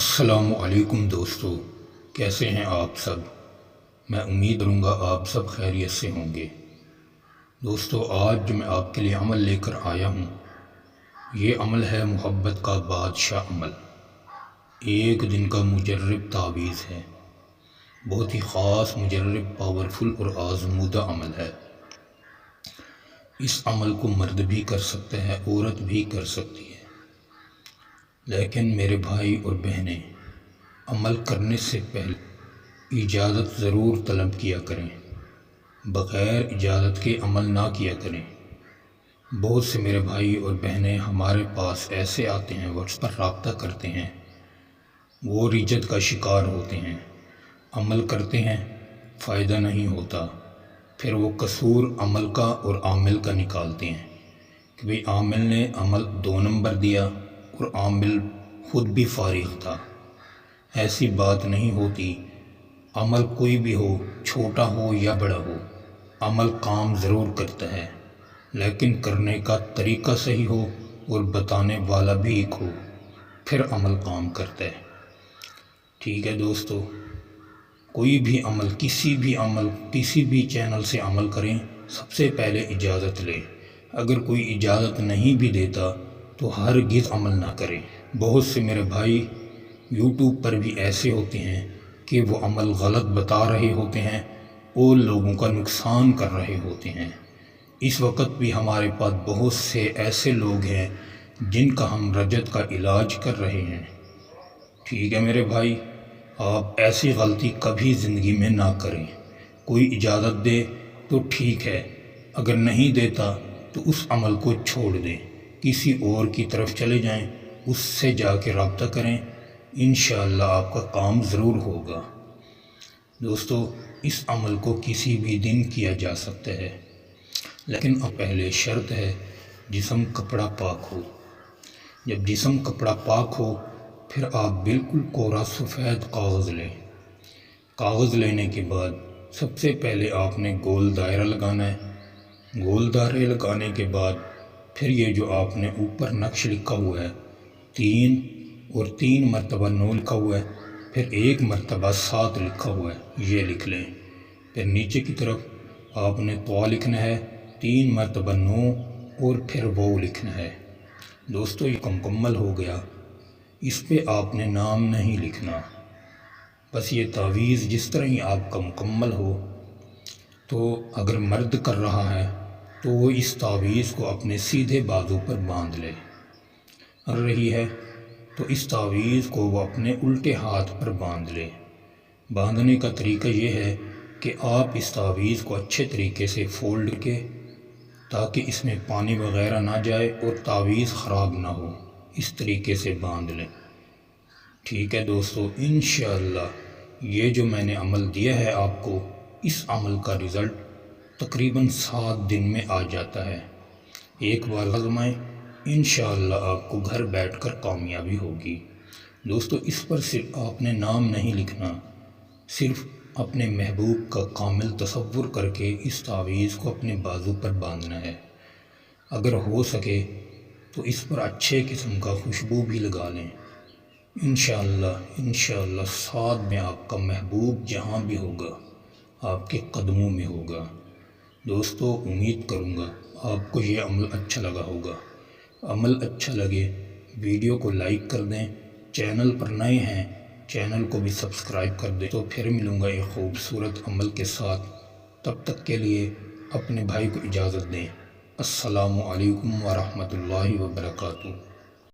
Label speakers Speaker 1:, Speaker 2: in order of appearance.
Speaker 1: السلام علیکم دوستو، کیسے ہیں آپ سب؟ میں امید کروں گا آپ سب خیریت سے ہوں گے۔ دوستو، آج جو میں آپ کے لیے عمل لے کر آیا ہوں، یہ عمل ہے محبت کا بادشاہ عمل۔ ایک دن کا مجرب تعویذ ہے، بہت ہی خاص مجرب، پاورفل اور آزمودہ عمل ہے۔ اس عمل کو مرد بھی کر سکتے ہیں، عورت بھی کر سکتی ہے، لیکن میرے بھائی اور بہنیں، عمل کرنے سے پہلے اجازت ضرور طلب کیا کریں۔ بغیر اجازت کے عمل نہ کیا کریں۔ بہت سے میرے بھائی اور بہنیں ہمارے پاس ایسے آتے ہیں، واٹس پر رابطہ کرتے ہیں، وہ ریجت کا شکار ہوتے ہیں، عمل کرتے ہیں، فائدہ نہیں ہوتا، پھر وہ قصور عمل کا اور عامل کا نکالتے ہیں کہ بھئی عامل نے عمل 2 نمبر دیا اور عامل خود بھی فارغ تھا۔ ایسی بات نہیں ہوتی۔ عمل کوئی بھی ہو، چھوٹا ہو یا بڑا ہو، عمل کام ضرور کرتا ہے، لیکن کرنے کا طریقہ صحیح ہو اور بتانے والا بھی ایک ہو، پھر عمل کام کرتا ہے۔ ٹھیک ہے دوستو، کوئی بھی عمل، کسی بھی چینل سے عمل کریں، سب سے پہلے اجازت لیں۔ اگر کوئی اجازت نہیں بھی دیتا تو ہرگز عمل نہ کریں۔ بہت سے میرے بھائی یوٹیوب پر بھی ایسے ہوتے ہیں کہ وہ عمل غلط بتا رہے ہوتے ہیں اور لوگوں کا نقصان کر رہے ہوتے ہیں۔ اس وقت بھی ہمارے پاس بہت سے ایسے لوگ ہیں جن کا ہم رجت کا علاج کر رہے ہیں۔ ٹھیک ہے میرے بھائی، آپ ایسی غلطی کبھی زندگی میں نہ کریں۔ کوئی اجازت دے تو ٹھیک ہے، اگر نہیں دیتا تو اس عمل کو چھوڑ دیں، کسی اور کی طرف چلے جائیں، اس سے جا کے رابطہ کریں، انشاءاللہ آپ کا کام ضرور ہوگا۔ دوستو، اس عمل کو کسی بھی دن کیا جا سکتا ہے، لیکن اب پہلے شرط ہے جسم کپڑا پاک ہو۔ جب جسم کپڑا پاک ہو، پھر آپ بالکل کوڑا سفید کاغذ لیں۔ کاغذ لینے کے بعد سب سے پہلے آپ نے گول دائرہ لگانا ہے۔ گول دائرے لگانے کے بعد پھر یہ جو آپ نے اوپر نقش لکھا ہوا ہے، 3 اور 3 مرتبہ 9 لکھا ہوا ہے، پھر 1 مرتبہ 7 لکھا ہوا ہے، یہ لکھ لیں۔ پھر نیچے کی طرف آپ نے طوا لکھنا ہے، 3 مرتبہ 9 اور پھر وہ لکھنا ہے۔ دوستو، یہ مکمل ہو گیا۔ اس پہ آپ نے نام نہیں لکھنا، بس یہ تعویذ جس طرح ہی آپ کا مکمل ہو، تو اگر مرد کر رہا ہے تو وہ اس تعویذ کو اپنے سیدھے بازو پر باندھ لے، کر رہی ہے تو اس تعویذ کو وہ اپنے الٹے ہاتھ پر باندھ لے۔ باندھنے کا طریقہ یہ ہے کہ آپ اس تعویذ کو اچھے طریقے سے فولڈ کے، تاکہ اس میں پانی وغیرہ نہ جائے اور تعویذ خراب نہ ہو، اس طریقے سے باندھ لیں۔ ٹھیک ہے دوستو، انشاءاللہ یہ جو میں نے عمل دیا ہے آپ کو، اس عمل کا رزلٹ تقریباً 7 دن میں آ جاتا ہے۔ ایک بار آزمائیں، انشاءاللہ آپ کو گھر بیٹھ کر کامیابی ہوگی۔ دوستو، اس پر صرف آپ نے نام نہیں لکھنا، صرف اپنے محبوب کا کامل تصور کر کے اس تعویذ کو اپنے بازو پر باندھنا ہے۔ اگر ہو سکے تو اس پر اچھے قسم کا خوشبو بھی لگا لیں۔ انشاءاللہ 7 میں آپ کا محبوب جہاں بھی ہوگا، آپ کے قدموں میں ہوگا۔ دوستو، امید کروں گا آپ کو یہ عمل اچھا لگا ہوگا۔ عمل اچھا لگے ویڈیو کو لائک کر دیں، چینل پر نئے ہیں چینل کو بھی سبسکرائب کر دیں۔ تو پھر ملوں گا ایک خوبصورت عمل کے ساتھ، تب تک کے لیے اپنے بھائی کو اجازت دیں۔ السلام علیکم ورحمۃ اللہ وبرکاتہ۔